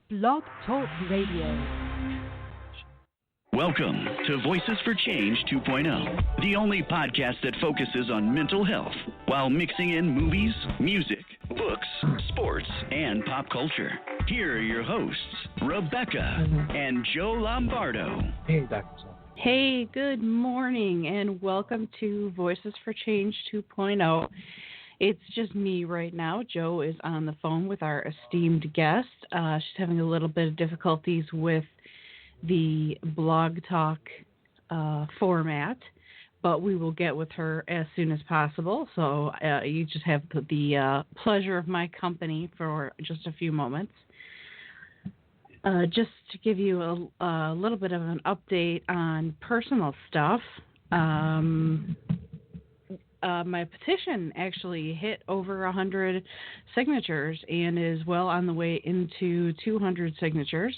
Blog Talk Radio. Welcome to Voices for Change 2.0, the only podcast that focuses on mental health while mixing in movies, music, books, sports, and pop culture. Here are your hosts, Rebecca and Joe Lombardo. Hey, Dr. Zasio. Hey, good morning, and welcome to Voices for Change 2.0. It's just me right now. Joe is on the phone with our esteemed guest. She's having a little bit of difficulties with the blog talk format, but we will get with her as soon as possible. So you just have the pleasure of my company for just a few moments. Just to give you a little bit of an update on personal stuff, my petition actually hit over 100 signatures and is well on the way into 200 signatures.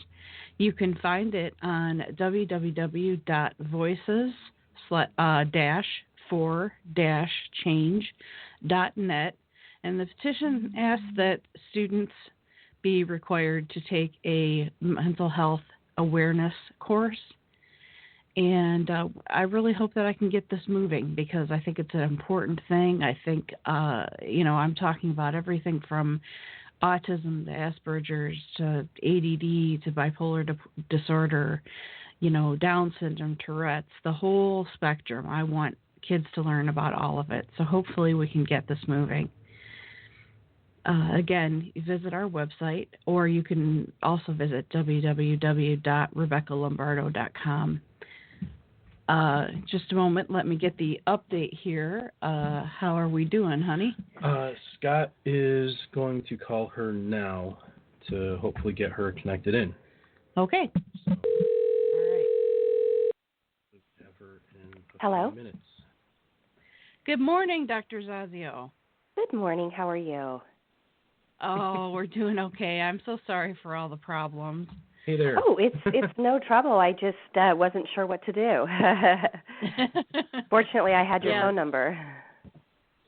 You can find it on www.voices-for-change.net. And the petition asks that students be required to take a mental health awareness course. And I really hope that I can get this moving because I think it's an important thing. I think, I'm talking about everything from autism to Asperger's to ADD to bipolar disorder, Down syndrome, Tourette's, the whole spectrum. I want kids to learn about all of it. So hopefully we can get this moving. Again, visit our website, or you can also visit www.rebeccalombardo.com. Just a moment. Let me get the update here. How are we doing, honey? Scott is going to call her now to hopefully get her connected in. Okay. All right. Have her in a Hello. few minutes. Good morning, Dr. Zasio. Good morning. How are you? Oh, we're doing okay. I'm so sorry for all the problems. Hey there. Oh, it's no trouble. I just wasn't sure what to do. Fortunately, I had your phone number.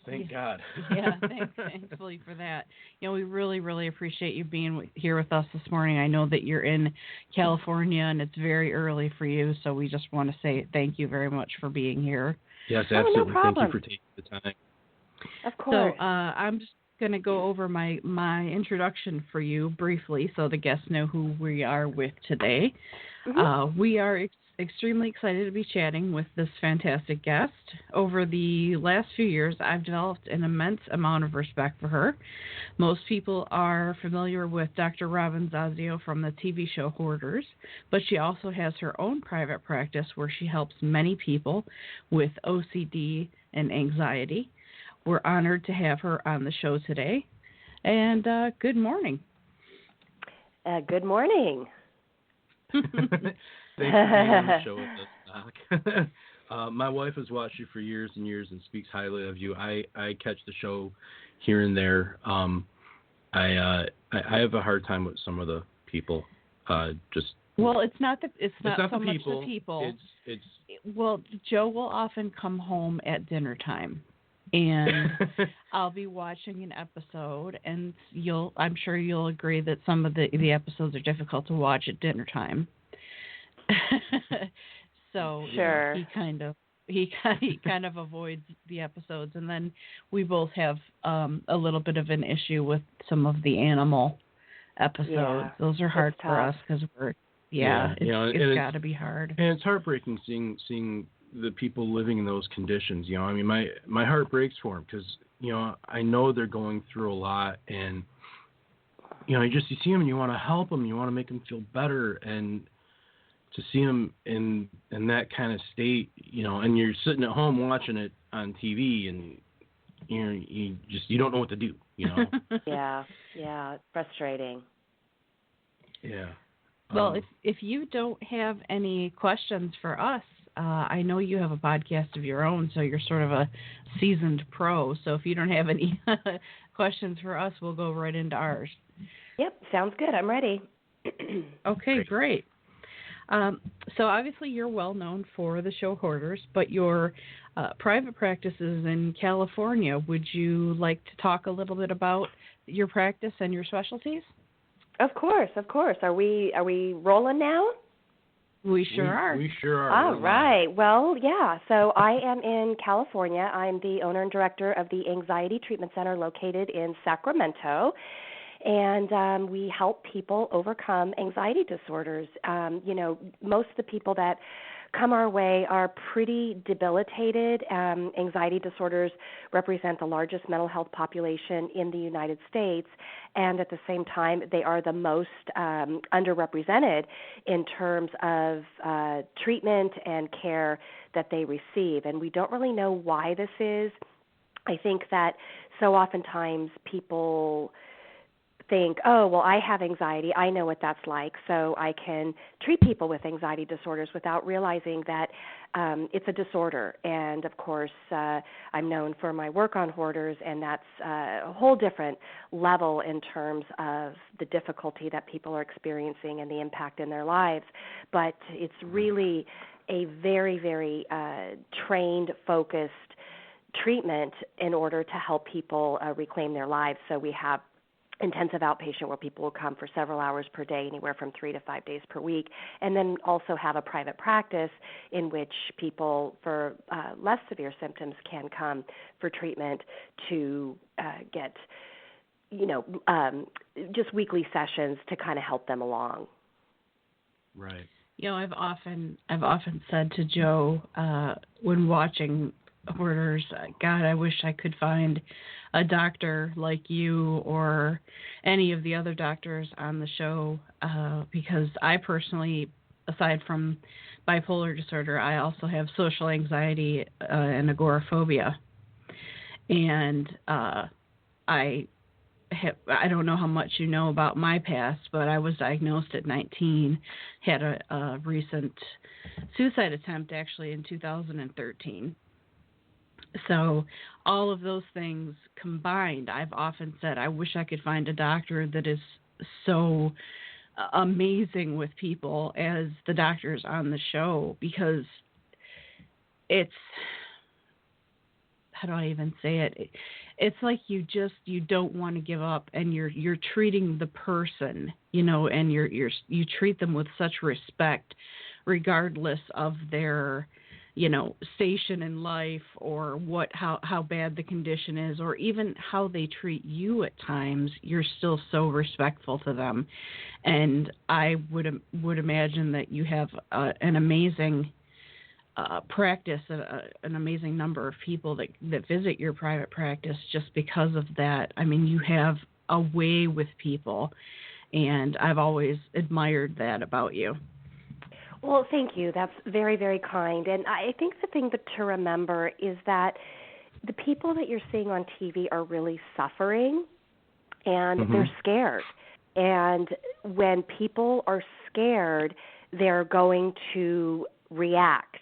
Thank God. Yeah, thankfully for that. We really, really appreciate you being here with us this morning. I know that you're in California, and it's very early for you, so we just want to say thank you very much for being here. Yes, absolutely. No problem. Thank you for taking the time. Of course. So I'm just going to go over my introduction for you briefly so the guests know who we are with today. Mm-hmm. We are extremely excited to be chatting with this fantastic guest. Over the last few years, I've developed an immense amount of respect for her. Most people are familiar with Dr. Robin Zasio from the TV show Hoarders, but she also has her own private practice where she helps many people with OCD and anxiety. We're honored to have her on the show today. And good morning. Good morning. Thanks for being on the show with us, Doc. My wife has watched you for years and years and speaks highly of you. I catch the show here and there. I have a hard time with some of the people. Well, it's not so the much people. the people. It's Well, Joe will often come home at dinner time. And I'll be watching an episode, and I'm sure you'll agree that some of the episodes are difficult to watch at dinner time. So sure. he kind of avoids the episodes, and then we both have a little bit of an issue with some of the animal episodes. Yeah, those are hard for tough. us because it's got to be hard. And it's heartbreaking seeing the people living in those conditions. I mean, my heart breaks for them because I know they're going through a lot, and you see them and you want to help them, you want to make them feel better, and to see them in that kind of state, and you're sitting at home watching it on TV, and you don't know what to do. Yeah, it's frustrating. Yeah. Well, if you don't have any questions for us, I know you have a podcast of your own, so you're sort of a seasoned pro. So if you don't have any questions for us, we'll go right into ours. Yep, sounds good. I'm ready. Okay, great. So obviously you're well known for the show Hoarders, but your private practices in California, would you like to talk a little bit about your practice and your specialties? Of course. Are we rolling now? We sure are. We sure are. All right. Well, yeah. So I am in California. I'm the owner and director of the Anxiety Treatment Center located in Sacramento. And we help people overcome anxiety disorders. Most of the people that come our way are pretty debilitated. Anxiety disorders represent the largest mental health population in the United States, and at the same time, they are the most underrepresented in terms of treatment and care that they receive. And we don't really know why this is. I think that so oftentimes people think, oh, well, I have anxiety. I know what that's like, so I can treat people with anxiety disorders without realizing that it's a disorder. And, of course, I'm known for my work on Hoarders, and that's a whole different level in terms of the difficulty that people are experiencing and the impact in their lives. But it's really a very, very trained, focused treatment in order to help people reclaim their lives. So we have intensive outpatient where people will come for several hours per day, anywhere from 3 to 5 days per week, and then also have a private practice in which people for less severe symptoms can come for treatment to get, just weekly sessions to kind of help them along. Right. I've often said to Joe when watching Hoarders, God, I wish I could find a doctor like you or any of the other doctors on the show, because I personally, aside from bipolar disorder, I also have social anxiety and agoraphobia. And I don't know how much you know about my past, but I was diagnosed at 19, had a recent suicide attempt actually in 2013. So all of those things combined, I've often said, I wish I could find a doctor that is so amazing with people as the doctors on the show, because it's, how do I even say it? It's like you don't want to give up, and you're treating the person, and you treat them with such respect, regardless of their station in life or how bad the condition is, or even how they treat you at times. You're still so respectful to them. And I would imagine that you have an amazing practice, an amazing number of people that visit your private practice just because of that. I mean, you have a way with people, and I've always admired that about you. Well, thank you. That's very, very kind. And I think the thing to remember is that the people that you're seeing on TV are really suffering, and they're scared. And when people are scared, they're going to react.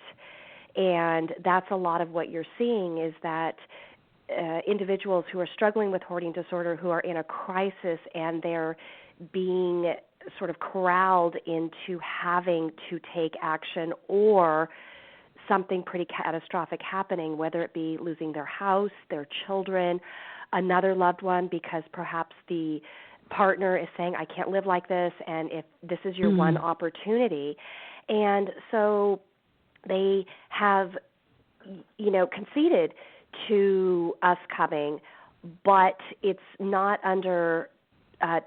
And that's a lot of what you're seeing, is that individuals who are struggling with hoarding disorder, who are in a crisis, and they're being sort of corralled into having to take action, or something pretty catastrophic happening, whether it be losing their house, their children, another loved one, because perhaps the partner is saying, I can't live like this, and if this is your one opportunity. And so they have, conceded to us coming, but it's not under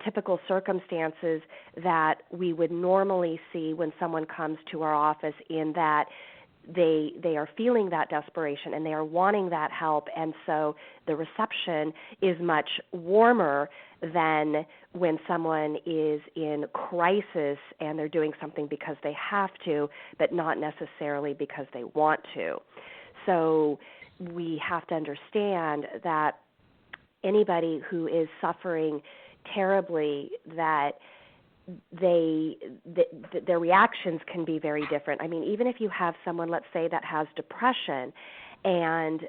typical circumstances that we would normally see when someone comes to our office, in that they are feeling that desperation and they are wanting that help, and so the reception is much warmer than when someone is in crisis and they're doing something because they have to, but not necessarily because they want to. So we have to understand that anybody who is suffering terribly, that their reactions can be very different. I mean, even if you have someone, let's say, that has depression, and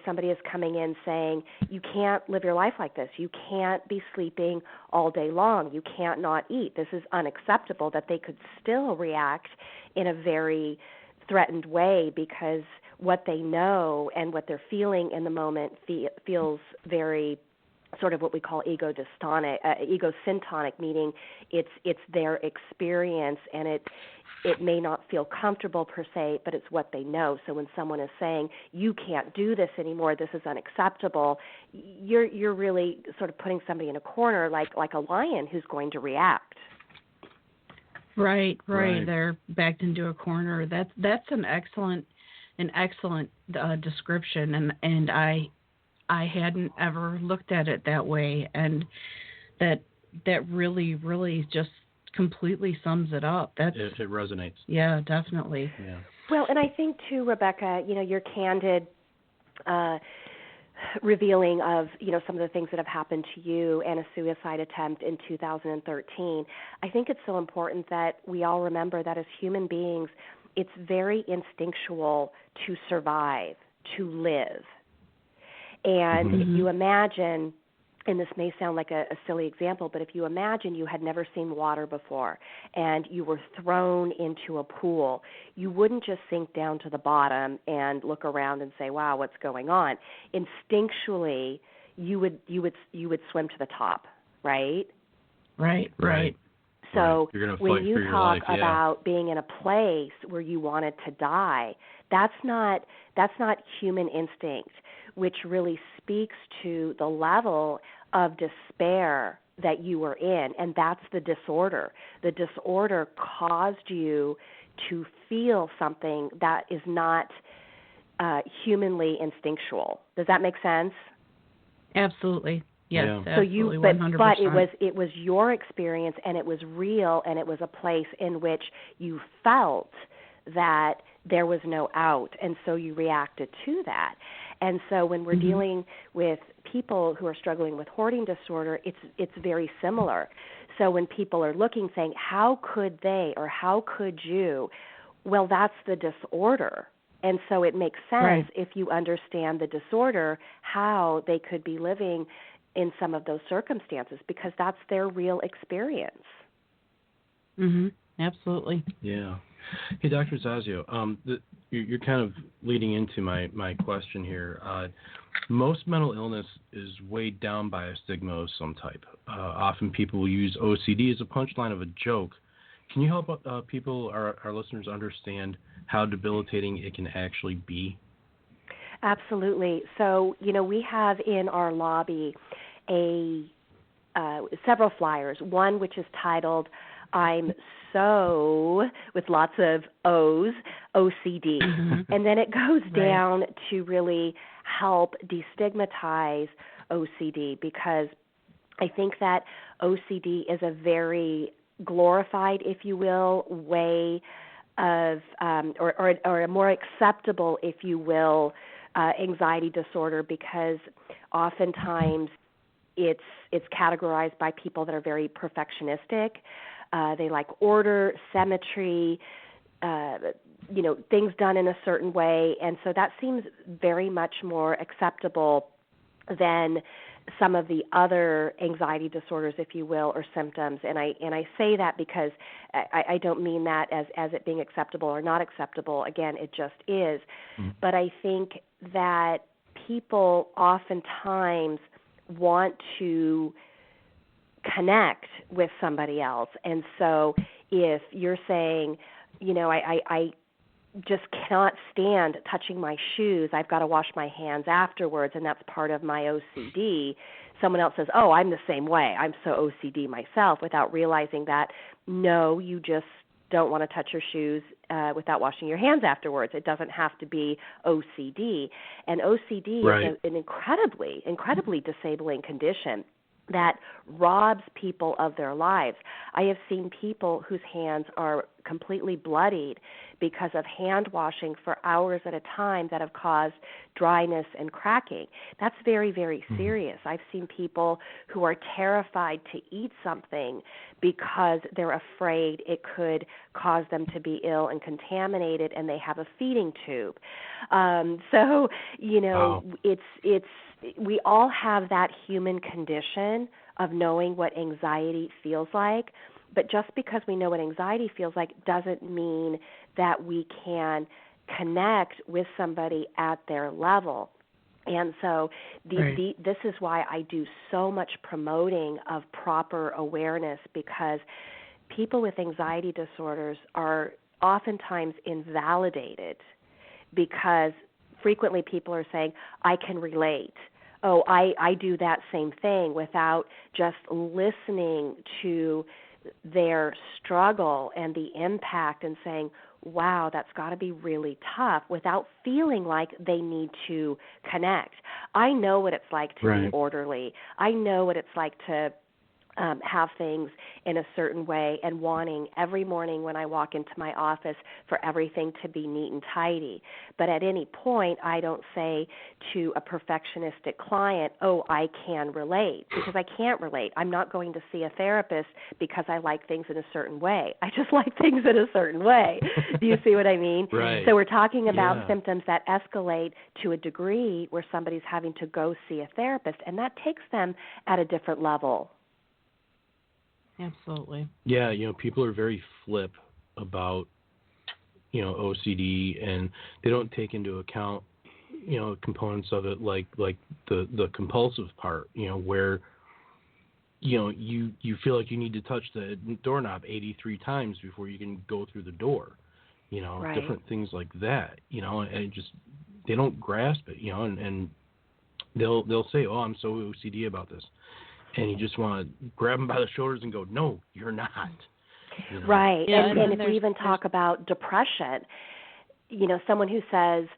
somebody is coming in saying, you can't live your life like this, you can't be sleeping all day long, you can't not eat, this is unacceptable, that they could still react in a very threatened way, because what they know and what they're feeling in the moment feels very sort of what we call egosyntonic, meaning it's their experience, and it may not feel comfortable per se, but it's what they know. So when someone is saying, you can't do this anymore, this is unacceptable, you're really sort of putting somebody in a corner like a lion who's going to react. Right. They're backed into a corner. That's an excellent description, and I hadn't ever looked at it that way, and that really just completely sums it up. It resonates. Yeah, definitely. Yeah. Well, and I think too, Rebecca, your candid revealing of, some of the things that have happened to you and a suicide attempt in 2013, I think it's so important that we all remember that as human beings, it's very instinctual to survive, to live. And if you imagine, and this may sound like a silly example, but if you imagine you had never seen water before and you were thrown into a pool, you wouldn't just sink down to the bottom and look around and say, wow, what's going on? Instinctually, you would swim to the top, right? Right. So when you talk life, about being in a place where you wanted to die, that's not human instinct, which really speaks to the level of despair that you were in, and that's the disorder. The disorder caused you to feel something that is not humanly instinctual. Does that make sense? Absolutely. Yes, yeah. absolutely, so 100%. But it was your experience, and it was real, and it was a place in which you felt that there was no out, and so you reacted to that. And so when we're dealing with people who are struggling with hoarding disorder, it's very similar. So when people are looking, saying, how could they or how could you? Well, that's the disorder. And so it makes sense if you understand the disorder, how they could be living in some of those circumstances, because that's their real experience. Absolutely. Yeah. Hey, Dr. Zasio, you're kind of leading into my question here. Most mental illness is weighed down by a stigma of some type. Often people will use OCD as a punchline of a joke. Can you help people, our listeners, understand how debilitating it can actually be? Absolutely. So, we have in our lobby several flyers, one which is titled I'm So, with lots of O's, OCD. And then it goes down to really help destigmatize OCD, because I think that OCD is a very glorified, if you will, way of, or a more acceptable, if you will, anxiety disorder, because oftentimes it's categorized by people that are very perfectionistic. They like order, symmetry, things done in a certain way, and so that seems very much more acceptable than some of the other anxiety disorders, if you will, or symptoms. And I say that because I don't mean that as it being acceptable or not acceptable. Again, it just is. But I think that people oftentimes want to connect with somebody else. And so if you're saying, I just cannot stand touching my shoes, I've got to wash my hands afterwards, and that's part of my OCD, someone else says, oh, I'm the same way, I'm so OCD myself, without realizing that, no, you just don't want to touch your shoes without washing your hands afterwards. It doesn't have to be OCD. And OCD is an incredibly disabling condition that robs people of their lives. I have seen people whose hands are completely bloodied because of hand washing for hours at a time that have caused dryness and cracking. That's very, very serious. I've seen people who are terrified to eat something because they're afraid it could cause them to be ill and contaminated, and they have a feeding tube. It's we all have that human condition of knowing what anxiety feels like, but just because we know what anxiety feels like doesn't mean that we can connect with somebody at their level. And so this is why I do so much promoting of proper awareness, because people with anxiety disorders are oftentimes invalidated because frequently people are saying, I can relate. Oh, I do that same thing, without just listening to their struggle and the impact and saying, wow, that's got to be really tough, without feeling like they need to connect. I know what it's like to be orderly. I know what it's like to have things in a certain way, and wanting every morning when I walk into my office for everything to be neat and tidy. But at any point, I don't say to a perfectionistic client, oh, I can relate, because I can't relate. I'm not going to see a therapist because I like things in a certain way. I just like things in a certain way. Do you see what I mean? Right. So we're talking about symptoms that escalate to a degree where somebody's having to go see a therapist, and that takes them at a different level. Absolutely. Yeah, people are very flip about, OCD, and they don't take into account, components of it like the compulsive part, where, you feel like you need to touch the doorknob 83 times before you can go through the door, different things like that, and just they don't grasp it, and they'll say, oh, I'm so OCD about this. And you just want to grab them by the shoulders and go, no, you're not. Right. Yeah, and if we even talk about depression, someone who says,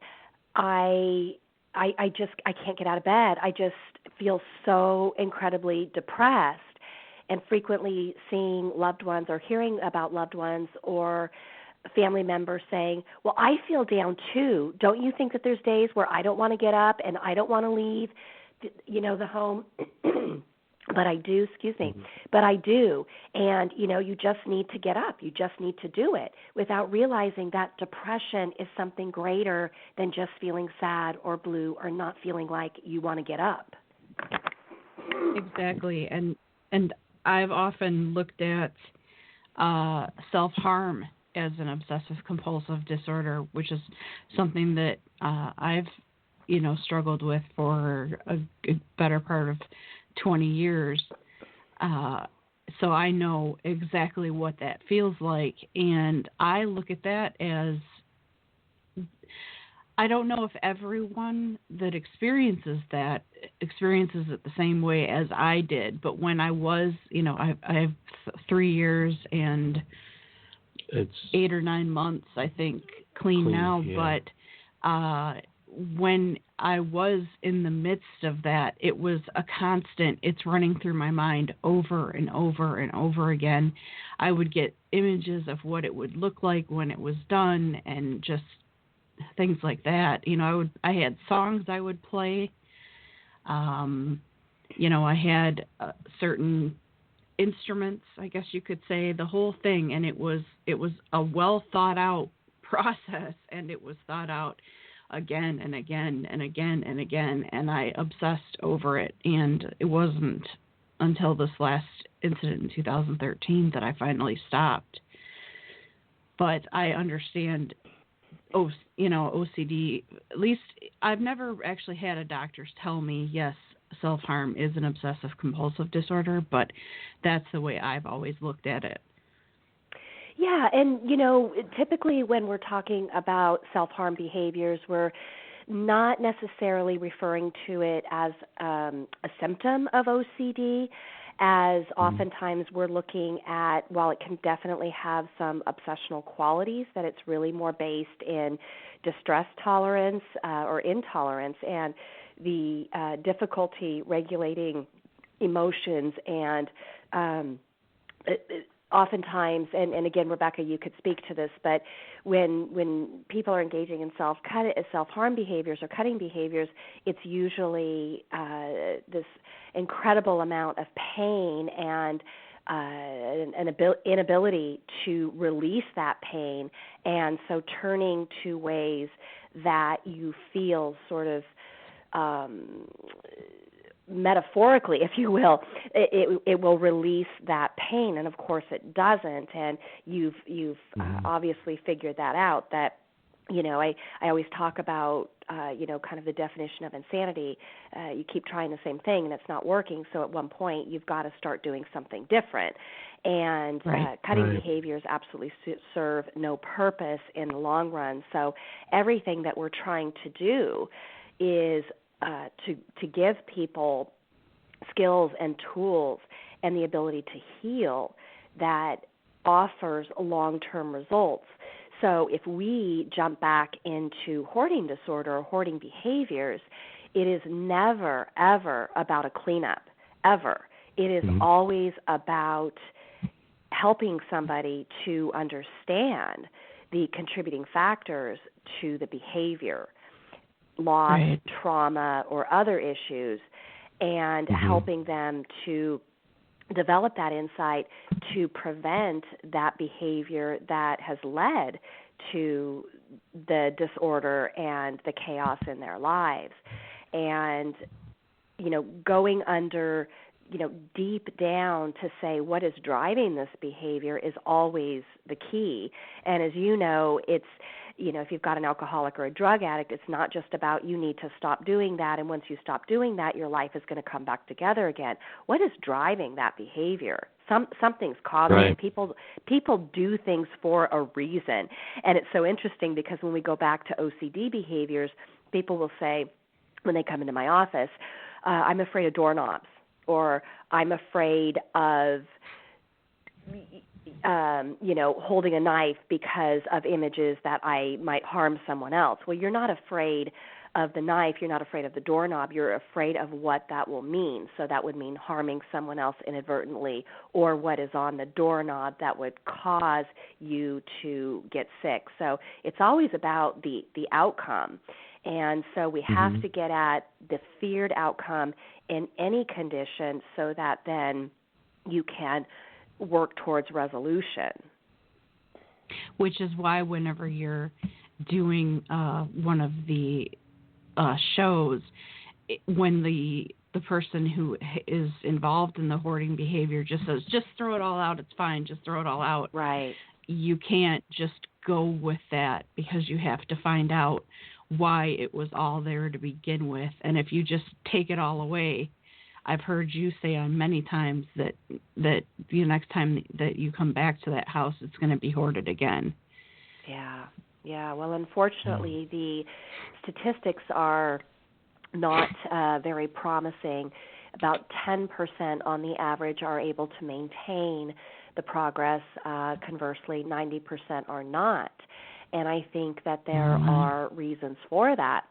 I can't get out of bed. I just feel so incredibly depressed, and frequently seeing loved ones or hearing about loved ones or family members saying, well, I feel down too. Don't you think that there's days where I don't want to get up and I don't want to leave, the home? But I do, but I do. And, you just need to get up. You just need to do it, without realizing that depression is something greater than just feeling sad or blue or not feeling like you want to get up. Exactly. And I've often looked at self-harm as an obsessive-compulsive disorder, which is something that I've, struggled with for a better part of 20 years. So I know exactly what that feels like. And I look at that as, I don't know if everyone that experiences it the same way as I did. But when I was, I have 3 years and it's 8 or 9 months, I think, clean now. Yeah. But when I was in the midst of that, it was a constant, it's running through my mind over and over and over again. I would get images of what it would look like when it was done, and just things like that. I had songs I would play. I had certain instruments, I guess you could say, the whole thing, and it was a well thought out process, and it was thought out again and again and again and again, and I obsessed over it. And it wasn't until this last incident in 2013 that I finally stopped. But I understand, OCD. At least I've never actually had a doctor tell me, yes, self-harm is an obsessive-compulsive disorder, but that's the way I've always looked at it. Yeah, and, typically when we're talking about self-harm behaviors, we're not necessarily referring to it as a symptom of OCD, as oftentimes we're looking at, while it can definitely have some obsessional qualities, that it's really more based in distress tolerance or intolerance, and the difficulty regulating emotions, and oftentimes, and again, Rebecca, you could speak to this, but when people are engaging in self-harm behaviors or cutting behaviors, it's usually this incredible amount of pain and an inability to release that pain, and so turning to ways that you feel sort of metaphorically, if you will, it will release that pain, and of course it doesn't. And you've obviously figured that out, that I always talk about, kind of the definition of insanity. You keep trying the same thing and it's not working. So at one point you've got to start doing something different. And cutting behaviors absolutely serve no purpose in the long run. So everything that we're trying to do is to give people skills and tools and the ability to heal that offers long-term results. So if we jump back into hoarding disorder or hoarding behaviors, it is never, ever about a cleanup, ever. It is always about helping somebody to understand the contributing factors to the behavior, loss, trauma, or other issues, and helping them to develop that insight to prevent that behavior that has led to the disorder and the chaos in their lives. And, going under, deep down to say what is driving this behavior is always the key. And as you know, it's, if you've got an alcoholic or a drug addict, it's not just about you need to stop doing that, and once you stop doing that, your life is going to come back together again. What is driving that behavior? Something's causing it. People do things for a reason. And it's so interesting because when we go back to OCD behaviors, people will say when they come into my office, I'm afraid of doorknobs, or I'm afraid of holding a knife because of images that I might harm someone else. Well, you're not afraid of the knife, you're not afraid of the doorknob, you're afraid of what that will mean. So that would mean harming someone else inadvertently, or what is on the doorknob that would cause you to get sick. So it's always about the outcome. And so we have to get at the feared outcome in any condition so that then you can work towards resolution. Which is why whenever you're doing one of the shows, when the person who is involved in the hoarding behavior just says, just throw it all out, it's fine, just throw it all out. Right. You can't just go with that, because you have to find out why it was all there to begin with. And if you just take it all away, I've heard you say on many times that the next time that you come back to that house, it's going to be hoarded again. Yeah. Well, unfortunately, the statistics are not very promising. About 10% on the average are able to maintain the progress. Conversely, 90% are not. And I think that there are reasons for that,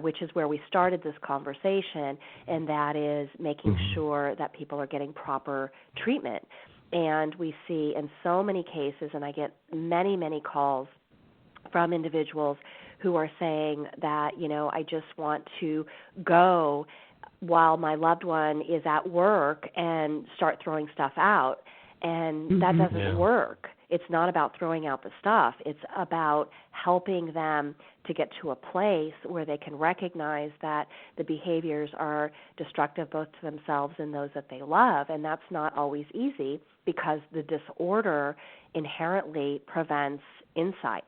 which is where we started this conversation, and that is making sure that people are getting proper treatment. And we see in so many cases, and I get many, many calls from individuals who are saying that, I just want to go while my loved one is at work and start throwing stuff out. And that doesn't work. It's not about throwing out the stuff. It's about helping them to get to a place where they can recognize that the behaviors are destructive both to themselves and those that they love. And that's not always easy, because the disorder inherently prevents insight.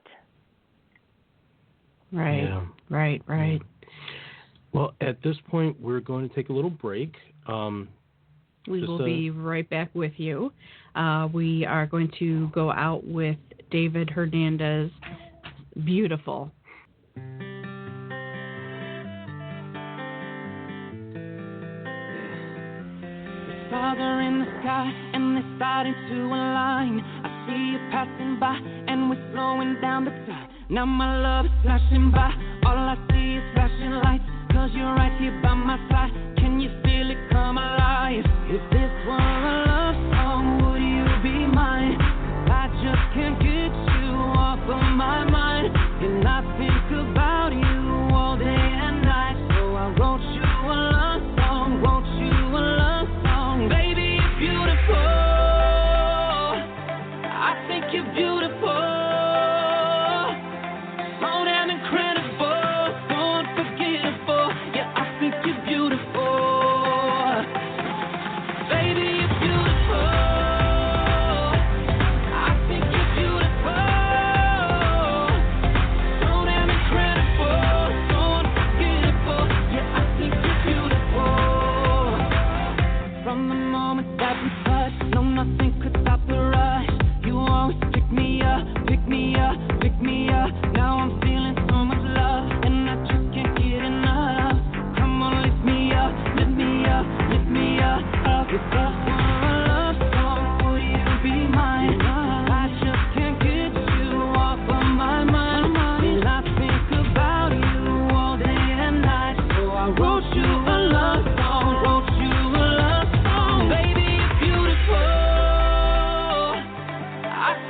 Right, Yeah. right. Well, at this point, we're going to take a little break. We will be right back with you. We are going to go out with David Hernandez, Beautiful. Stars are in the sky and they're starting to align. I see you passing by and we're slowing down the time. Now my love is flashing by. All I see is flashing lights, 'cause you're right here by my side. Can you feel it come alive? If this were a love song, would you be mine? 'Cause I just can't get you off of my mind, and I think about you all day and night. So I wrote you a love song, wrote you a love song. Baby, you're beautiful. I think you're beautiful. So damn incredible, so unforgettable. Yeah, I think you're beautiful. Baby, you're beautiful. I think you're beautiful. So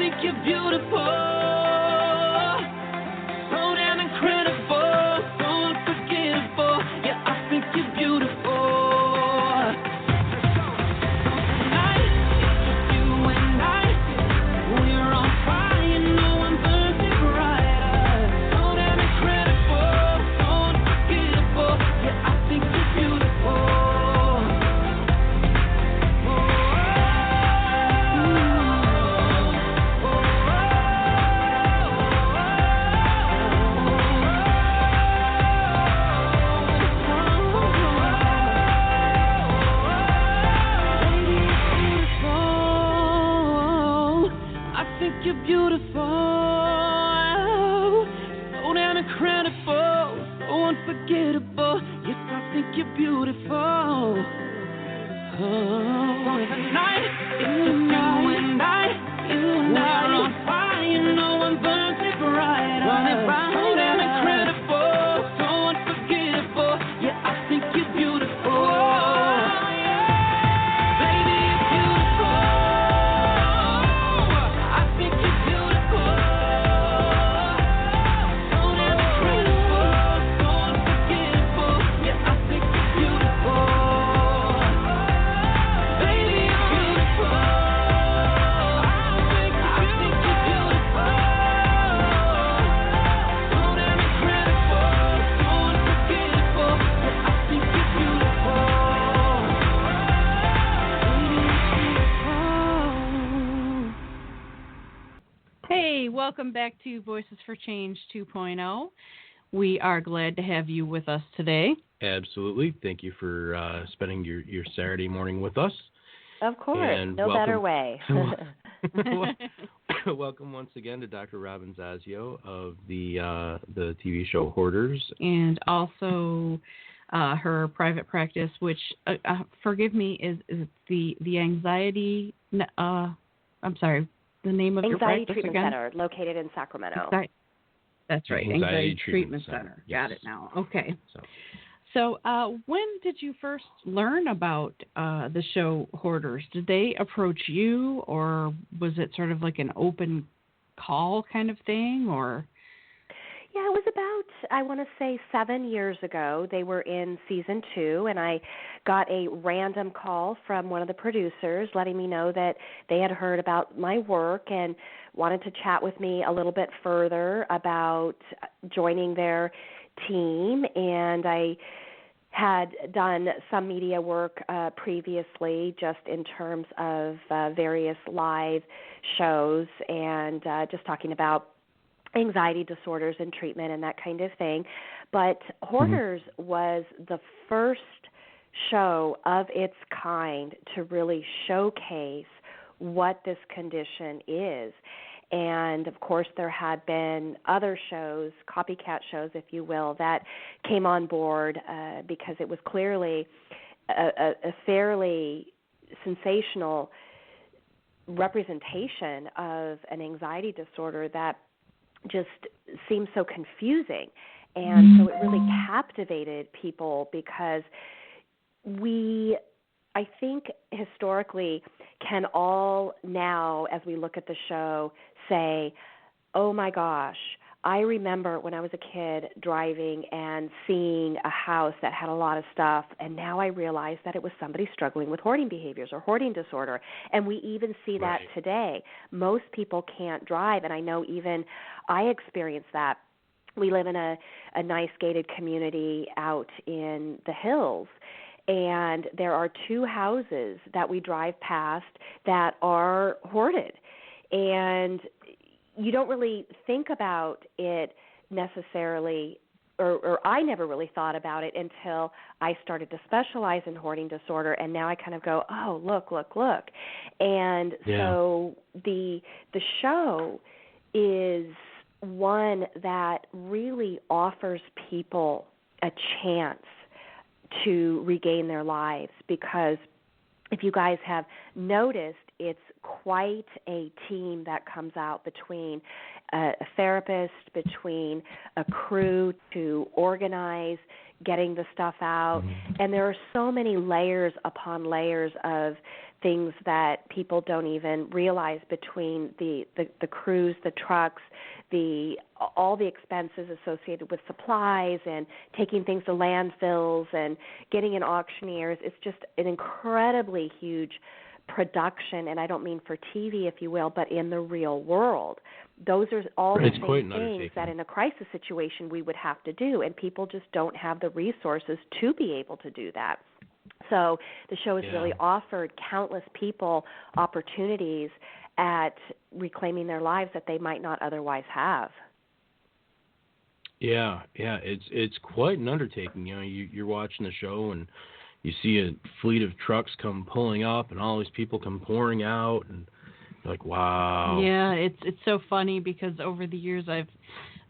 think you're beautiful. So damn incredible, so unforgettable. Yeah, I think you're beautiful. You're beautiful, so damn incredible, so unforgettable. Yes, I think you're beautiful. Oh, tonight it's just you and I. We're on fire, you know I'm burning bright. So damn incredible, so unforgettable. Yeah, I think you're beautiful. Welcome back to Voices for Change 2.0. We are glad to have you with us today. Absolutely. Thank you for spending your Saturday morning with us. Of course. And no better way. Welcome once again to Dr. Robin Zasio of the TV show Hoarders. And also her private practice, which, forgive me, is the anxiety, I'm sorry, the name of your practice Treatment again? Center, located in Sacramento. That's right, Anxiety Treatment Center. Yes. Got it now. Okay. So when did you first learn about the show Hoarders? Did they approach you, or was it sort of like an open call kind of thing, or? Yeah, it was about, I want to say 7 years ago. They were in season 2, and I got a random call from one of the producers letting me know that they had heard about my work and wanted to chat with me a little bit further about joining their team. And I had done some media work previously, just in terms of various live shows and just talking about anxiety disorders and treatment and that kind of thing. But Hoarders was the first show of its kind to really showcase what this condition is. And, of course, there had been other shows, copycat shows, if you will, that came on board because it was clearly a fairly sensational representation of an anxiety disorder that just seemed so confusing. And so it really captivated people because we, I think, historically can all now, as we look at the show, say, oh my gosh, I remember when I was a kid driving and seeing a house that had a lot of stuff, and now I realize that it was somebody struggling with hoarding behaviors or hoarding disorder. And we even see that today. Most people can't drive, and I know even I experienced that. We live in a nice gated community out in the hills, and there are 2 houses that we drive past that are hoarded. And you don't really think about it necessarily, or I never really thought about it until I started to specialize in hoarding disorder, and now I kind of go, oh, look. And so the show is one that really offers people a chance to regain their lives, because if you guys have noticed it's quite a team that comes out between a therapist, between a crew to organize getting the stuff out. And there are so many layers upon layers of things that people don't even realize between the crews, the trucks, all the expenses associated with supplies and taking things to landfills and getting in auctioneers. It's just an incredibly huge production, and I don't mean for TV, if you will, but in the real world. Those are all the same things that in a crisis situation we would have to do, and people just don't have the resources to be able to do that. So the show has really offered countless people opportunities at reclaiming their lives that they might not otherwise have. Yeah, it's quite an undertaking. You know, you're watching the show and you see a fleet of trucks come pulling up and all these people come pouring out, and you're like, wow. Yeah, it's so funny because over the years I've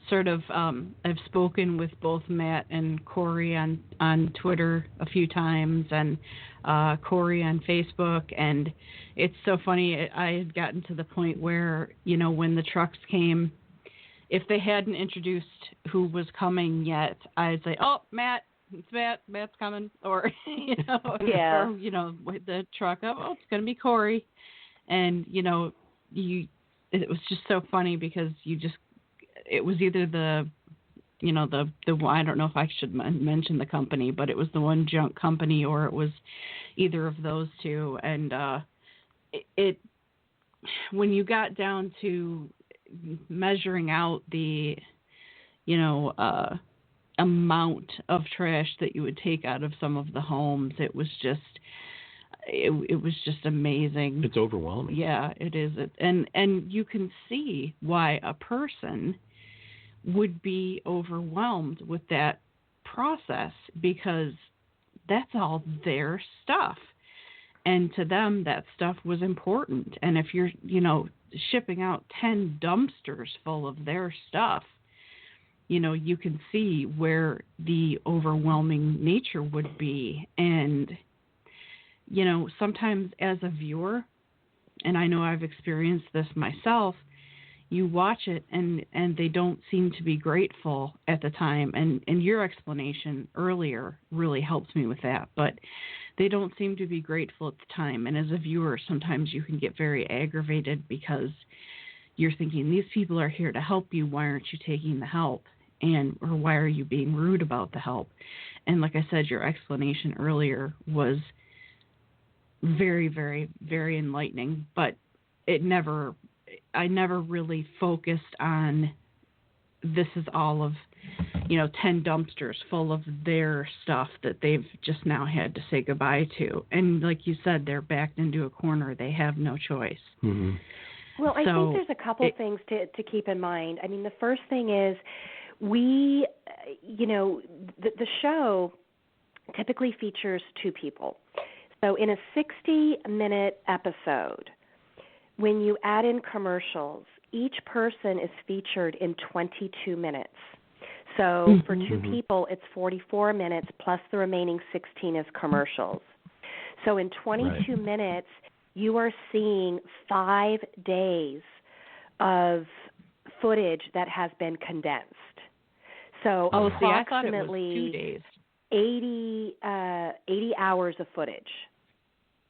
sort of I've spoken with both Matt and Corey on Twitter a few times, and Corey on Facebook, and it's so funny. I had gotten to the point where, you know, when the trucks came, if they hadn't introduced who was coming yet, I'd say, "Oh, Matt, it's Matt. Matt's coming," or you know, or you know, the truck. Oh, it's going to be Corey, and you know, it was just so funny because it was either the I don't know if I should mention the company, but it was the one junk company, or it was either of those two. And it when you got down to measuring out the amount of trash that you would take out of some of the homes, it was just amazing. It's overwhelming. Yeah, it is. And you can see why a person would be overwhelmed with that process, because that's all their stuff. And to them, that stuff was important. And if you're, shipping out 10 dumpsters full of their stuff, you can see where the overwhelming nature would be. And, sometimes as a viewer, and I know I've experienced this myself, you watch it and they don't seem to be grateful at the time. And your explanation earlier really helps me with that. But they don't seem to be grateful at the time. And as a viewer, sometimes you can get very aggravated because you're thinking, these people are here to help you. Why aren't you taking the help? Or why are you being rude about the help? And like I said, your explanation earlier was very, very, very enlightening. But I never really focused on this is all of, 10 dumpsters full of their stuff that they've just now had to say goodbye to. And like you said, they're backed into a corner. They have no choice. Mm-hmm. Well, I think there's a couple things to keep in mind. I mean, the first thing is the show typically features two people. So in a 60-minute episode, when you add in commercials, each person is featured in 22 minutes. So for two people, it's 44 minutes plus the remaining 16 is commercials. So in 22 minutes, you are seeing 5 days of footage that has been condensed. So approximately 80 hours of footage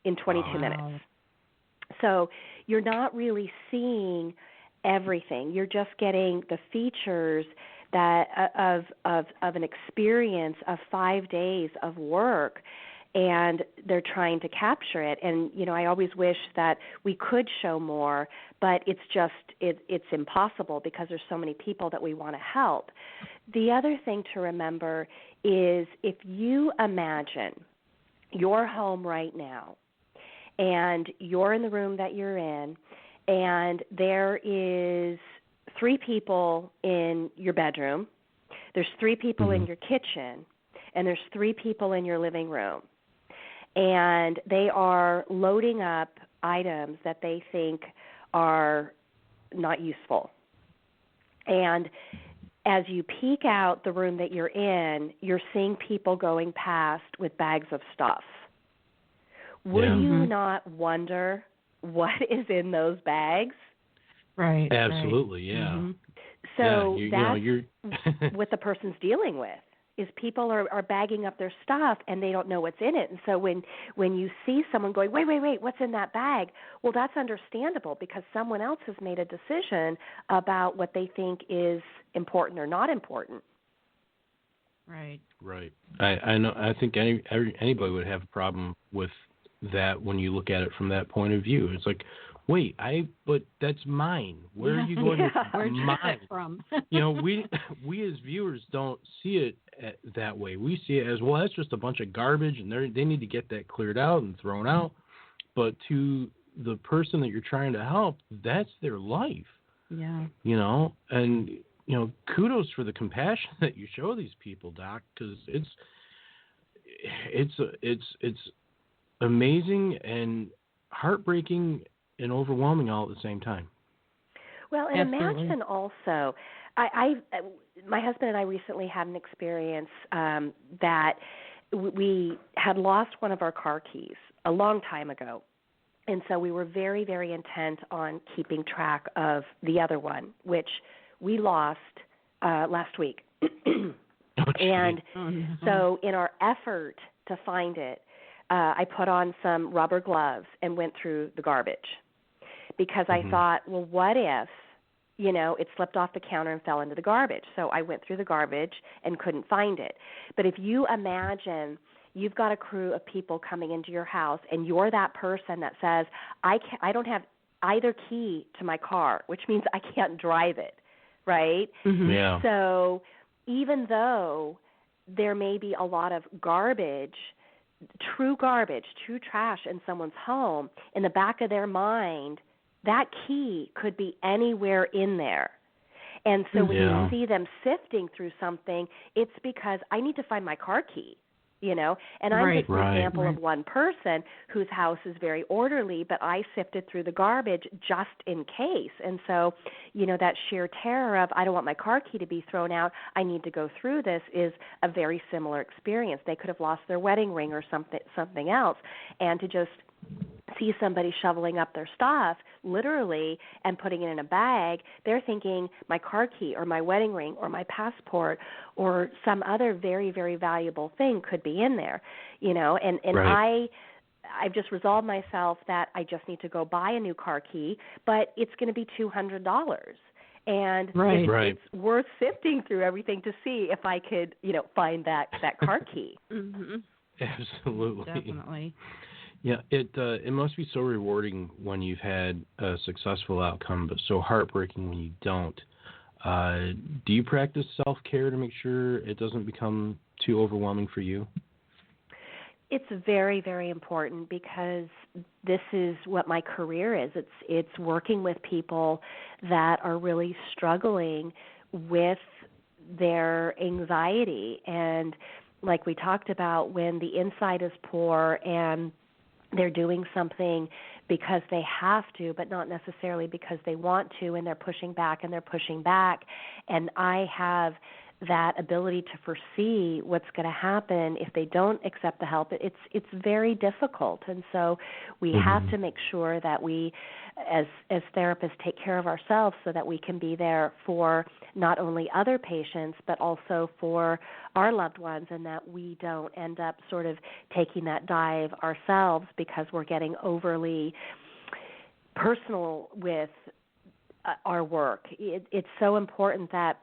in 22 minutes. So you're not really seeing everything. You're just getting the features that of an experience of 5 days of work, and they're trying to capture it. And I always wish that we could show more, but it's impossible because there's so many people that we want to help. The other thing to remember is if you imagine your home right now, and you're in the room that you're in, and there is 3 people in your bedroom, there's 3 people in your kitchen, and there's 3 people in your living room. And they are loading up items that they think are not useful. And as you peek out the room that you're in, you're seeing people going past with bags of stuff. Would you not wonder what is in those bags. Right. Absolutely, right. yeah. Mm-hmm. So you're what the person's dealing with is people are bagging up their stuff and they don't know what's in it. And so when you see someone going, wait, what's in that bag? Well, that's understandable because someone else has made a decision about what they think is important or not important. Right. Right. I know. I think anybody would have a problem with that when you look at it from that point of view. It's like, wait, but that's mine. Where are you going with Where'd you mine? get that from? We as viewers don't see it that way. We see it as, well, that's just a bunch of garbage, and they need to get that cleared out and thrown out. But to the person that you're trying to help, that's their life. Yeah. And kudos for the compassion that you show these people, Doc, because it's amazing and heartbreaking and overwhelming all at the same time. Well, and Absolutely. imagine also, my husband and I recently had an experience that we had lost one of our car keys a long time ago. And so we were very, very intent on keeping track of the other one, which we lost last week. And so in our effort to find it, I put on some rubber gloves and went through the garbage because I thought, well, what if, it slipped off the counter and fell into the garbage? So I went through the garbage and couldn't find it. But if you imagine you've got a crew of people coming into your house and you're that person that says, I don't have either key to my car, which means I can't drive it, right? Mm-hmm. Yeah. So even though there may be a lot of garbage, true trash in someone's home, in the back of their mind, that key could be anywhere in there. And so when you see them sifting through something, it's because I need to find my car key, And I'm just an example of one person whose house is very orderly, but I sifted through the garbage just in case. And so, that sheer terror of I don't want my car key to be thrown out, I need to go through this is a very similar experience. They could have lost their wedding ring or something else, and to just see somebody shoveling up their stuff, literally, and putting it in a bag, they're thinking my car key or my wedding ring or my passport or some other very, very valuable thing could be in there, and I've just resolved myself that I just need to go buy a new car key, but it's going to be $200. And it's worth sifting through everything to see if I could, find that car key. Mm-hmm. Absolutely. Definitely. Yeah, it must be so rewarding when you've had a successful outcome, but so heartbreaking when you don't. Do you practice self-care to make sure it doesn't become too overwhelming for you? It's very, very important because this is what my career is. It's working with people that are really struggling with their anxiety. And like we talked about, when the inside is poor and they're doing something because they have to, but not necessarily because they want to, and they're pushing back. And I have that ability to foresee what's going to happen if they don't accept the help. It's very difficult. And so we have to make sure that we, as therapists, take care of ourselves so that we can be there for not only other patients, but also for our loved ones, and that we don't end up sort of taking that dive ourselves because we're getting overly personal with our work. It's so important that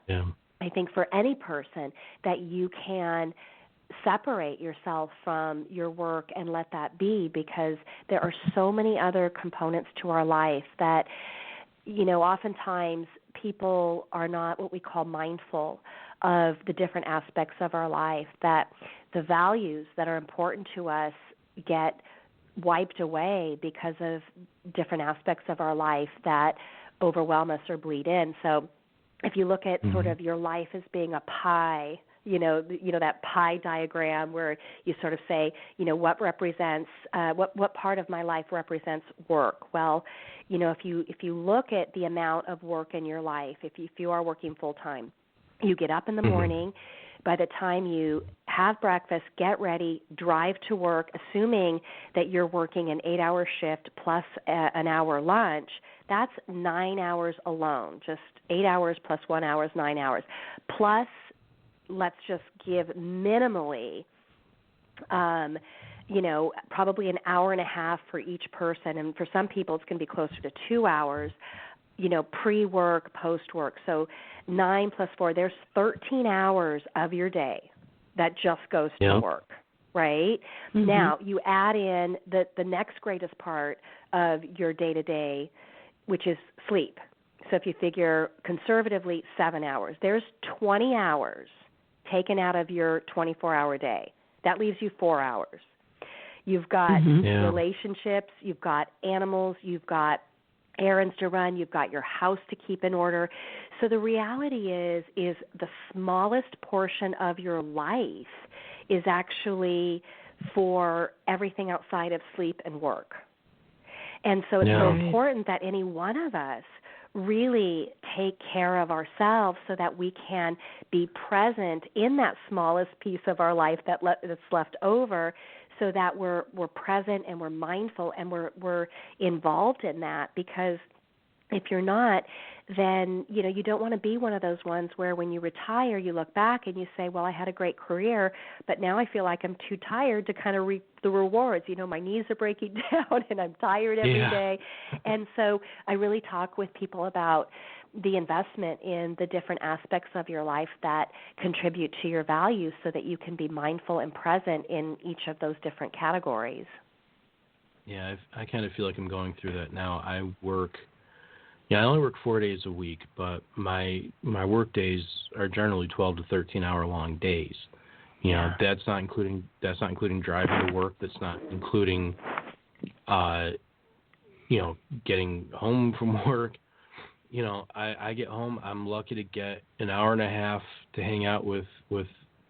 I think for any person that you can separate yourself from your work and let that be, because there are so many other components to our life that, oftentimes people are not what we call mindful of the different aspects of our life, that the values that are important to us get wiped away because of different aspects of our life that overwhelm us or bleed in. So if you look at sort of your life as being a pie, that pie diagram where you sort of say, what represents, what part of my life represents work? Well, if you look at the amount of work in your life, if you are working full time, you get up in the morning. By the time you have breakfast, get ready, drive to work, assuming that you're working an 8-hour shift plus an hour lunch, that's 9 hours alone. Just 8 hours plus 1 hour is 9 hours. Plus, let's just give minimally, probably an hour and a half for each person. And for some people, it's going to be closer to 2 hours, pre-work, post-work. So 9 plus 4, there's 13 hours of your day that just goes to work, right? Mm-hmm. Now, you add in the next greatest part of your day-to-day, which is sleep. So if you figure conservatively 7 hours, there's 20 hours taken out of your 24-hour day. That leaves you 4 hours. You've got relationships, you've got animals, you've got errands to run, you've got your house to keep in order. So the reality is the smallest portion of your life is actually for everything outside of sleep and work. And so it's so important that any one of us really take care of ourselves so that we can be present in that smallest piece of our life that's left over, so that we're present and we're mindful and we're involved in that. Because if you're not, then you don't want to be one of those ones where when you retire, you look back and you say, well, I had a great career, but now I feel like I'm too tired to kind of reap the rewards. My knees are breaking down and I'm tired every day. And so I really talk with people about the investment in the different aspects of your life that contribute to your values so that you can be mindful and present in each of those different categories. Yeah, I kind of feel like I'm going through that now. I only work 4 days a week, but my work days are generally 12 to 13 hour long days. That's not including driving to work. That's not including getting home from work. I get home, I'm lucky to get an hour and a half to hang out with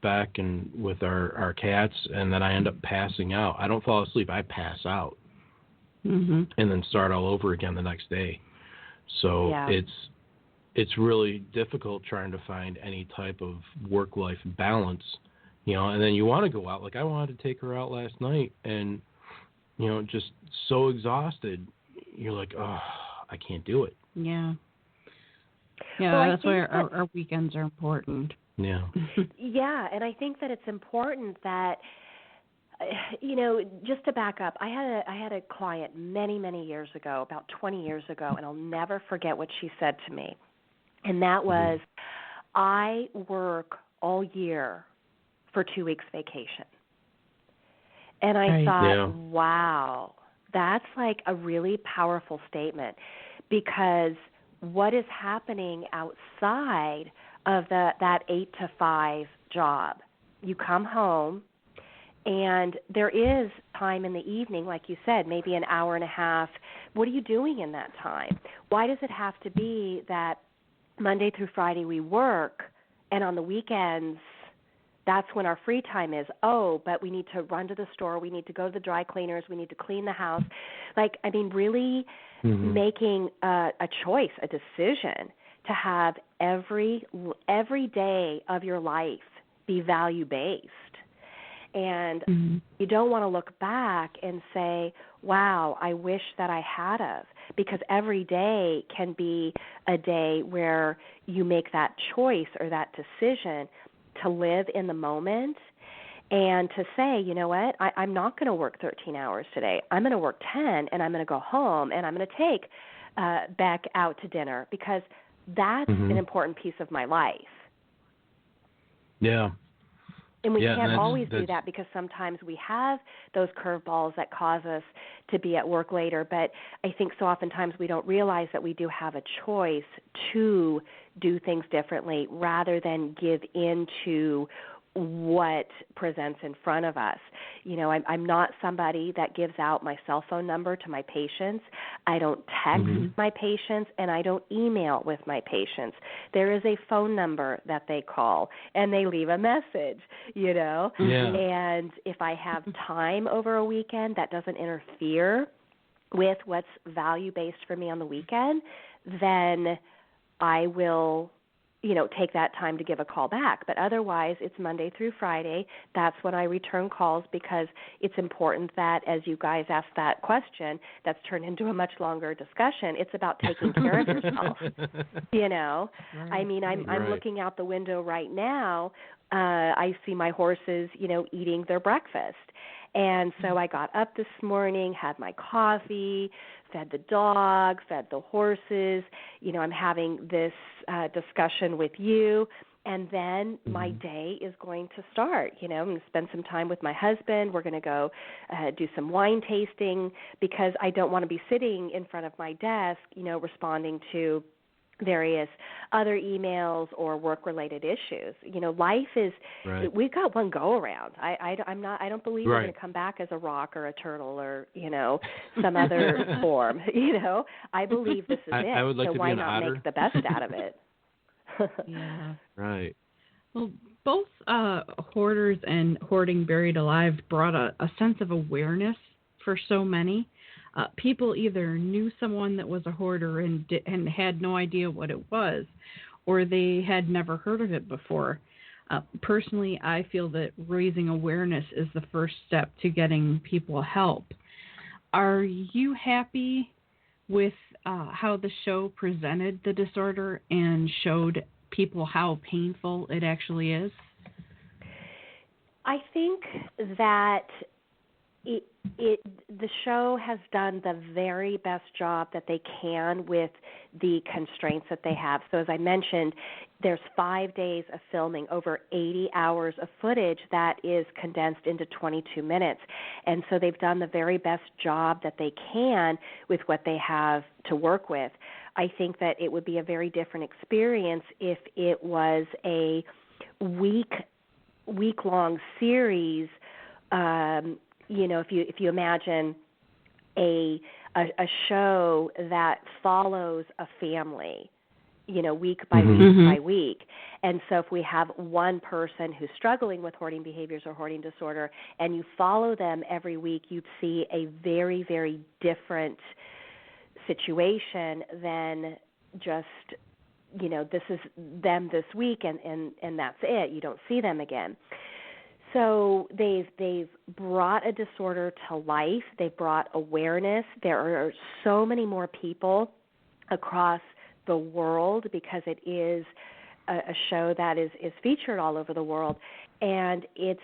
Beck and with our cats, and then I end up passing out. I don't fall asleep, I pass out. And then start all over again the next day. So it's really difficult trying to find any type of work-life balance, and then you want to go out. Like I wanted to take her out last night, and, just so exhausted, you're like, oh, I can't do it. Yeah. Yeah, well, that's why our weekends are important. Yeah. Yeah, and I think that it's important that, just to back up, I had a client many years ago, about 20 years ago, and I'll never forget what she said to me. And that was, I work all year for 2 weeks vacation. And I thought, wow, that's like a really powerful statement, because what is happening outside of that 8 to 5 job? You come home, and there is time in the evening, like you said, maybe an hour and a half. What are you doing in that time? Why does it have to be that Monday through Friday we work, and on the weekends that's when our free time is? Oh, but we need to run to the store, we need to go to the dry cleaners, we need to clean the house. Really making a choice, a decision to have every day of your life be value-based. And you don't want to look back and say, wow, I wish that I had of, because every day can be a day where you make that choice or that decision to live in the moment and to say, you know what, I'm not going to work 13 hours today. I'm going to work 10, and I'm going to go home, and I'm going to take Beck out to dinner, because that's an important piece of my life. Yeah. And we can't always do that, because sometimes we have those curveballs that cause us to be at work later. But I think so oftentimes we don't realize that we do have a choice to do things differently rather than give in to what presents in front of us. I'm not somebody that gives out my cell phone number to my patients. I don't text my patients, and I don't email with my patients. There is a phone number that they call, and they leave a message, Yeah. And if I have time over a weekend that doesn't interfere with what's value-based for me on the weekend, then I will take that time to give a call back. But otherwise, it's Monday through Friday. That's when I return calls, because it's important that, as you guys asked that question, that's turned into a much longer discussion. It's about taking care of yourself. Right. I mean, I'm looking out the window right now. I see my horses, eating their breakfast. And so I got up this morning, had my coffee, fed the dog, fed the horses. I'm having this discussion with you, and then my day is going to start. I'm going to spend some time with my husband. We're going to go do some wine tasting, because I don't want to be sitting in front of my desk, responding to various other emails or work-related issues. Life is, we've got one go-around. I don't believe we're going to come back as a rock or a turtle or, some other form. I believe this is it. I would like so to why be an not otter? make the best out of it? Yeah. Right. Well, both Hoarders and Hoarding Buried Alive brought a sense of awareness for so many. People either knew someone that was a hoarder and had no idea what it was, or they had never heard of it before. Personally, I feel that raising awareness is the first step to getting people help. Are you happy with how the show presented the disorder and showed people how painful it actually is? I think that the show has done the very best job that they can with the constraints that they have. So as I mentioned, there's 5 days of filming, over 80 hours of footage that is condensed into 22 minutes. And so they've done the very best job that they can with what they have to work with. I think that it would be a very different experience if it was a week-long series. If you imagine a show that follows a family, week by week by week. And so if we have one person who's struggling with hoarding behaviors or hoarding disorder, and you follow them every week, you'd see a very, very different situation than just, this is them this week and that's it. You don't see them again. So they've brought a disorder to life. They've brought awareness. There are so many more people across the world, because it is a show that is featured all over the world, and it's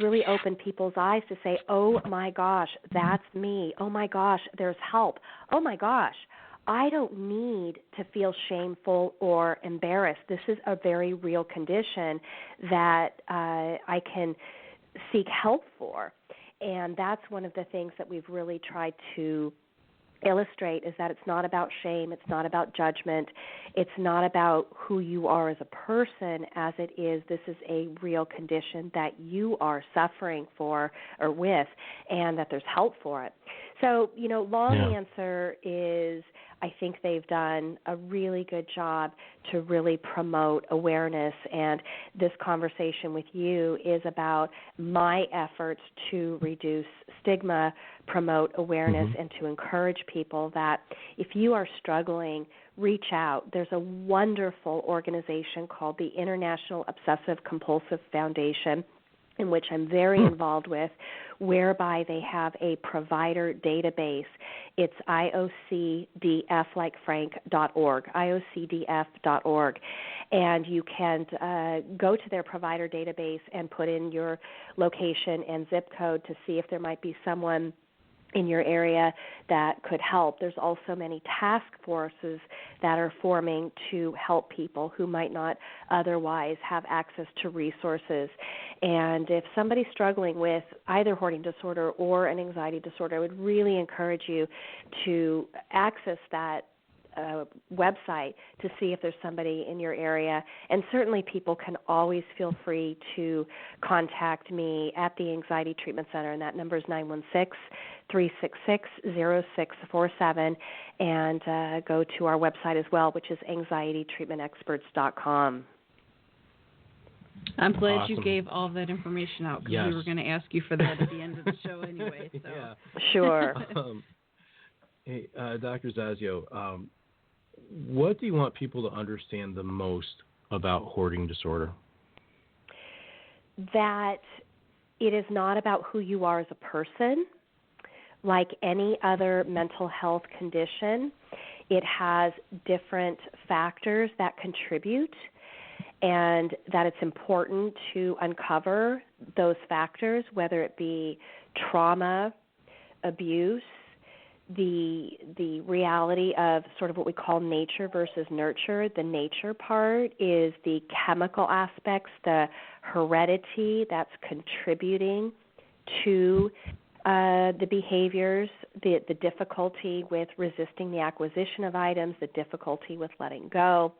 really opened people's eyes to say, oh my gosh, that's me. Oh my gosh, there's help. Oh my gosh, I don't need to feel shameful or embarrassed. This is a very real condition that I can seek help for. And that's one of the things that we've really tried to illustrate, is that it's not about shame, it's not about judgment, it's not about who you are as a person, as it is, this is a real condition that you are suffering for or with, and that there's help for it. So, long answer is, I think they've done a really good job to really promote awareness, and this conversation with you is about my efforts to reduce stigma, promote awareness, and to encourage people that if you are struggling, reach out. There's a wonderful organization called the International Obsessive Compulsive Foundation, in which I'm very involved with, whereby they have a provider database. It's IOCDF, like Frank.org, IOCDF.org. And you can go to their provider database and put in your location and zip code to see if there might be someone in your area that could help. There's also many task forces that are forming to help people who might not otherwise have access to resources. And if somebody's struggling with either hoarding disorder or an anxiety disorder, I would really encourage you to access that website to see if there's somebody in your area. And certainly people can always feel free to contact me at the Anxiety Treatment Center, and that number is 916-366-0647, and go to our website as well, which is anxietytreatmentexperts.com. I'm glad you gave all that information out, because we were going to ask you for that at the end of the show anyway. So. Yeah. Sure. Hey, Dr. Zasio, what do you want people to understand the most about hoarding disorder? That it is not about who you are as a person. Like any other mental health condition, it has different factors that contribute, and that it's important to uncover those factors, whether it be trauma, abuse, the reality of sort of what we call nature versus nurture. The nature part is the chemical aspects, the heredity that's contributing to the behaviors, the difficulty with resisting the acquisition of items, the difficulty with letting go.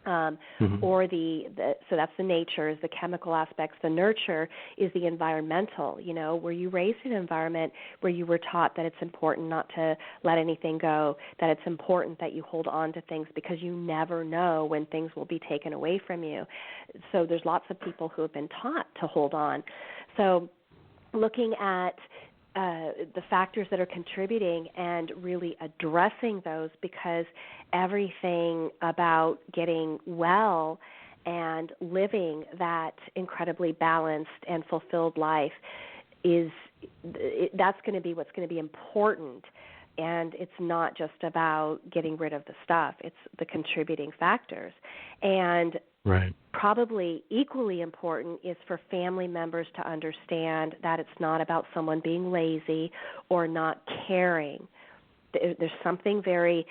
Or so that's the nature, is the chemical aspects. The nurture is the environmental. Were you raised in an environment where you were taught that it's important not to let anything go, that it's important that you hold on to things because you never know when things will be taken away from you. So there's lots of people who have been taught to hold on. So looking at the factors that are contributing and really addressing those, because everything about getting well and living that incredibly balanced and fulfilled life that's going to be what's going to be important. And it's not just about getting rid of the stuff. It's the contributing factors. And probably equally important is for family members to understand that it's not about someone being lazy or not caring. There's something very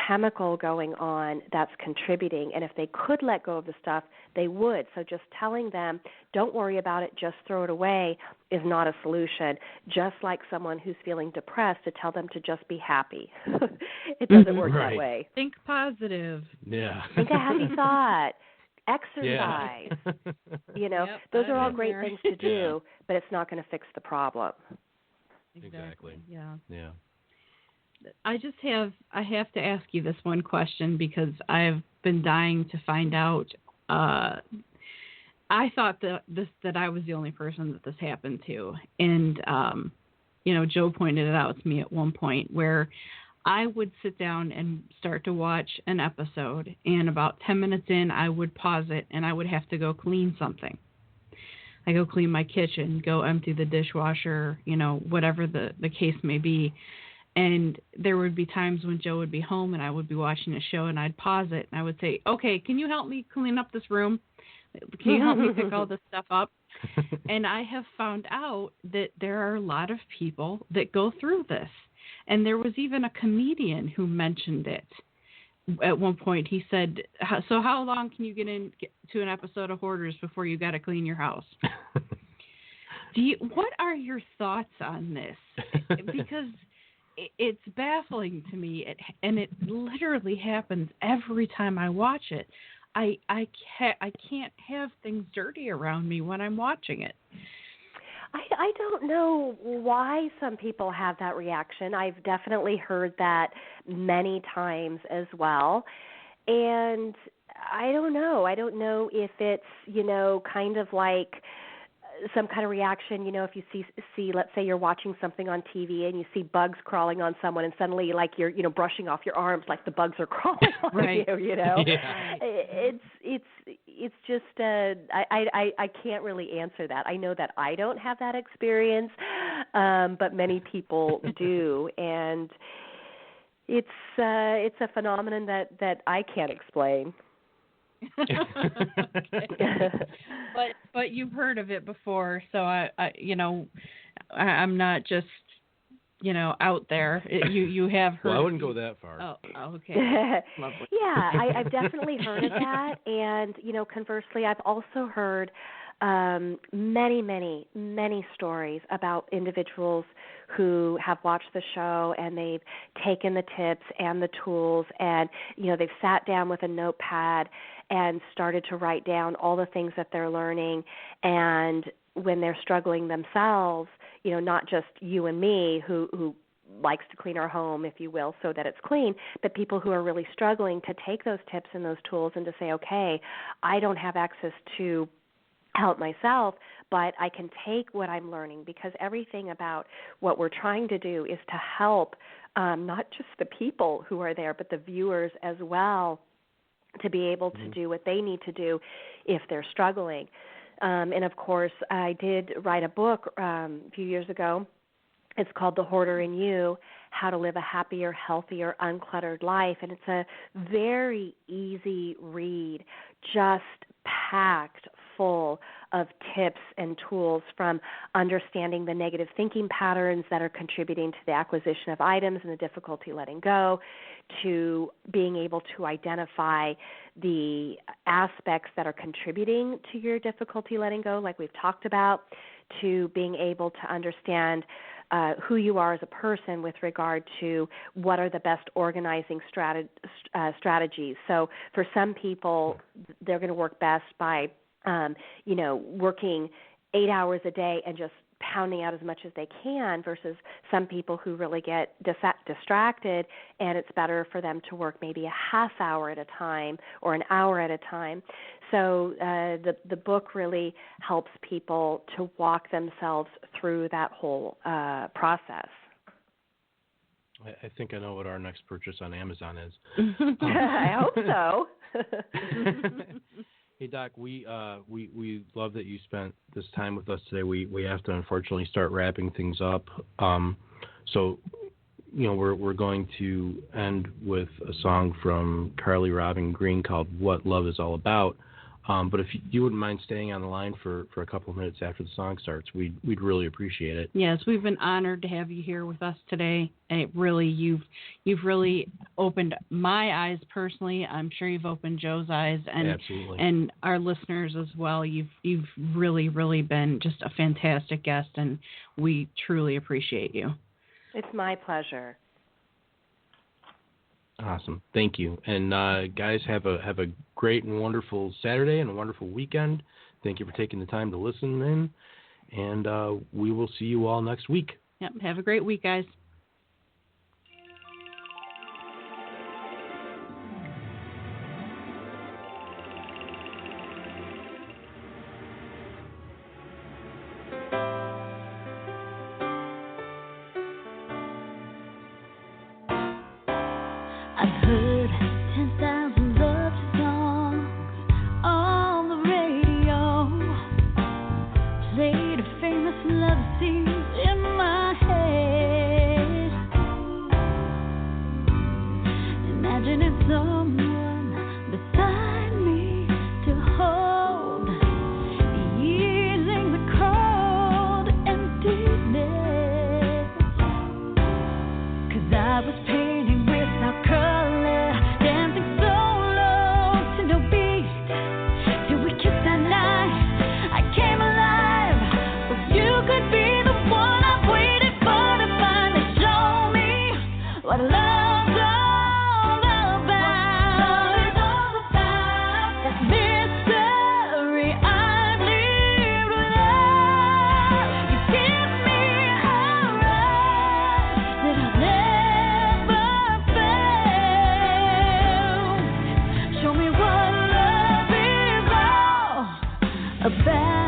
chemical going on that's contributing, and if they could let go of the stuff, they would. So just telling them, don't worry about it, just throw it away, is not a solution. Just like someone who's feeling depressed, to tell them to just be happy. It doesn't work that way. Think positive. Yeah. Think a happy thought. Exercise. Those are all great things to do, but it's not going to fix the problem. Exactly. Yeah. Yeah. I have to ask you this one question because I've been dying to find out. I thought that I was the only person that this happened to. And, Joe pointed it out to me at one point where I would sit down and start to watch an episode, and about 10 minutes in, I would pause it, and I would have to go clean something. I go clean my kitchen, go empty the dishwasher, whatever the case may be. And there would be times when Joe would be home and I would be watching a show and I'd pause it and I would say, okay, can you help me clean up this room? Can you help me pick all this stuff up? And I have found out that there are a lot of people that go through this. And there was even a comedian who mentioned it. At one point, he said, so how long can you get to an episode of Hoarders before you got to clean your house? What are your thoughts on this? Because it's baffling to me, and it literally happens every time I watch it. I can't have things dirty around me when I'm watching it. I don't know why some people have that reaction. I've definitely heard that many times as well. And I don't know. I don't know if it's, kind of like some kind of reaction, if you see, let's say you're watching something on TV and you see bugs crawling on someone, and suddenly, like, you're, brushing off your arms like the bugs are crawling on you, Yeah. It's just, I can't really answer that. I know that I don't have that experience, but many people do, and it's a phenomenon that I can't explain. Okay. But you've heard of it before, so I'm not just out there. You have heard. Well, I wouldn't go that far. Oh, okay. Yeah, I've definitely heard of that, and conversely, I've also heard many stories about individuals who have watched the show and they've taken the tips and the tools, and they've sat down with a notepad and started to write down all the things that they're learning. And when they're struggling themselves, not just you and me who likes to clean our home, if you will, so that it's clean, but people who are really struggling, to take those tips and those tools and to say, okay, I don't have access to help myself, but I can take what I'm learning, because everything about what we're trying to do is to help not just the people who are there, but the viewers as well, to be able to do what they need to do if they're struggling. And, of course, I did write a book a few years ago. It's called The Hoarder in You, How to Live a Happier, Healthier, Uncluttered Life. And it's a very easy read, just packed full of tips and tools, from understanding the negative thinking patterns that are contributing to the acquisition of items and the difficulty letting go, to being able to identify the aspects that are contributing to your difficulty letting go, like we've talked about, to being able to understand who you are as a person with regard to what are the best organizing strategies. So for some people, they're going to work best by, working 8 hours a day and just pounding out as much as they can, versus some people who really get distracted, and it's better for them to work maybe a half hour at a time or an hour at a time. So the book really helps people to walk themselves through that whole process. I think I know what our next purchase on Amazon is. I hope so. Hey, Doc, we love that you spent this time with us today. We have to unfortunately start wrapping things up. So, we're going to end with a song from Carly Robin Green called "What Love Is All About." But if you wouldn't mind staying on the line for a couple of minutes after the song starts, we'd really appreciate it. Yes, we've been honored to have you here with us today. And you've really opened my eyes personally. I'm sure you've opened Joe's eyes, and Absolutely. And our listeners as well. You've really, really been just a fantastic guest, and we truly appreciate you. It's my pleasure. Awesome. Thank you. And guys, have a great and wonderful Saturday and a wonderful weekend. Thank you for taking the time to listen in, and we will see you all next week. Yep. Have a great week, guys. I've heard 10,000 love songs on the radio, played a famous love scene in my head, imagining someone beside me to hold, easing the cold emptiness, 'cause I was painting without color, dancing solo to no beat, till we kissed that night. I came alive. Well, you could be the one I've waited for to finally show me what love's all about. That mystery I've lived without. You give me a rush that I've never felt. Show me what love is all about.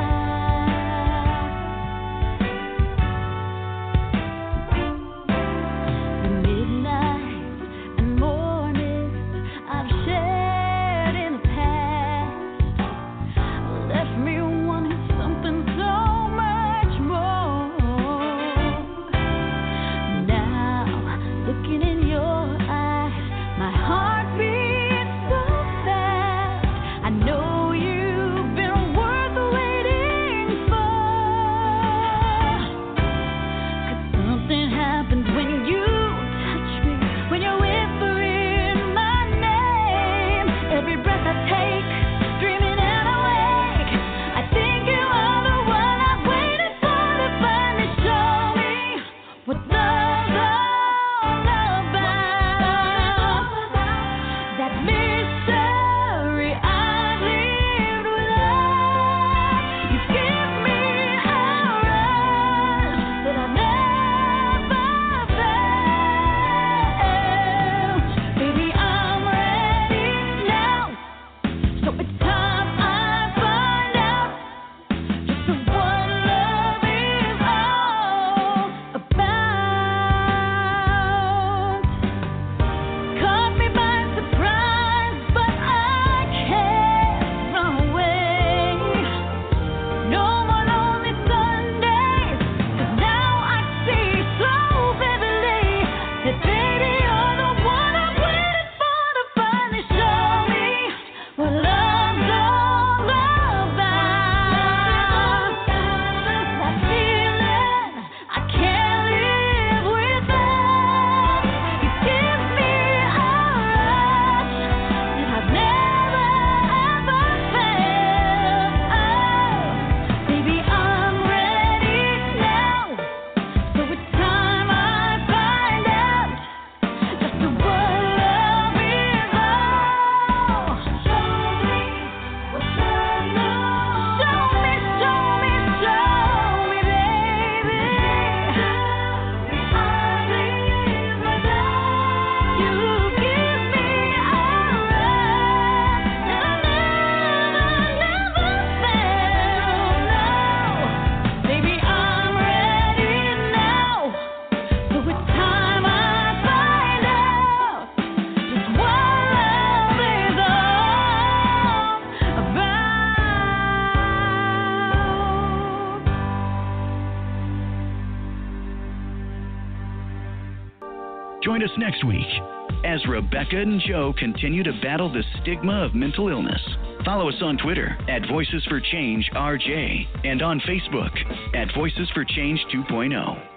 The midnights and mornings I've shared in the past left me wanting something so much more. Now, looking in your eyes, my heart beats so fast. I know you've been worth waiting for. 'Cause something happens when you touch me, when you're whispering my name. Every breath I take, dreaming and awake, I think you are the one I've waited for to finally show me what love's all about. That mystery I've lived without. You give me a rush that I've never felt. Baby, I'm ready now, so it's time I find out just what love is all about. Caught me by surprise, but I Join us next week as Rebecca and Joe continue to battle the stigma of mental illness. Follow us on Twitter at Voices for Change RJ and on Facebook at Voices for Change 2.0.